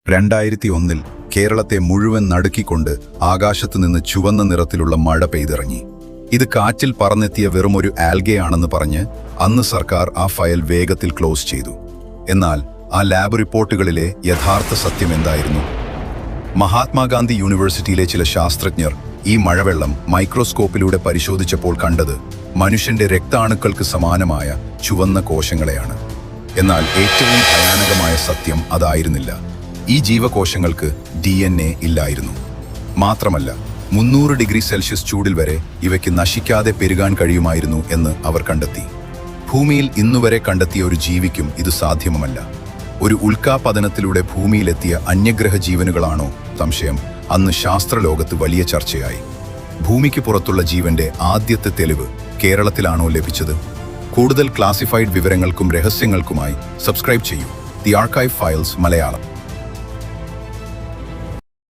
2001 കേരളത്തെ മുഴുവൻ നടുക്കിക്കൊണ്ട് ആകാശത്തുനിന്ന് ചുവന്ന നിറത്തിലുള്ള മഴ പെയ്തിറങ്ങി. ഇത് കാറ്റിൽ പറന്നെത്തിയ വെറുമൊരു ആൽഗയാണെന്ന് പറഞ്ഞ് അന്ന് സർക്കാർ ആ ഫയൽ വേഗത്തിൽ ക്ലോസ് ചെയ്തു. എന്നാൽ ആ ലാബ് റിപ്പോർട്ടുകളിലെ യഥാർത്ഥ സത്യം എന്തായിരുന്നു? മഹാത്മാഗാന്ധി യൂണിവേഴ്സിറ്റിയിലെ ചില ശാസ്ത്രജ്ഞർ ഈ മഴവെള്ളം മൈക്രോസ്കോപ്പിലൂടെ പരിശോധിച്ചപ്പോൾ കണ്ടത് മനുഷ്യന്റെ രക്താണുക്കൾക്ക് സമാനമായ ചുവന്ന കോശങ്ങളെയാണ്. എന്നാൽ ഏറ്റവും ഭയാനകമായ സത്യം അതായിരുന്നില്ല. ഈ ജീവകോശങ്ങൾക്ക് DNA ഇല്ലായിരുന്നു. മാത്രമല്ല 300 ഡിഗ്രി സെൽഷ്യസ് ചൂടിൽ വരെ ഇവയ്ക്ക് നശിക്കാതെ പെരുകാൻ കഴിയുമായിരുന്നു എന്ന് അവർ കണ്ടെത്തി. ഭൂമിയിൽ ഇന്നുവരെ കണ്ടെത്തിയ ഒരു ജീവിക്കും ഇത് സാധ്യമല്ല. ഒരു ഉൽക്കാപതനത്തിലൂടെ ഭൂമിയിലെത്തിയ അന്യഗ്രഹ ജീവനുകളാണോ? സംശയം. അന്ന് ശാസ്ത്രലോകത്ത് വലിയ ചർച്ചയായി. ഭൂമിക്ക് പുറത്തുള്ള ജീവന്റെ ആദ്യത്തെ തെളിവ് കേരളത്തിലാണോ ലഭിച്ചത്? കൂടുതൽ ക്ലാസിഫൈഡ് വിവരങ്ങൾക്കും രഹസ്യങ്ങൾക്കുമായി സബ്സ്ക്രൈബ് ചെയ്യൂ ദി ആർക്കൈവ് ഫയൽസ് മലയാളം.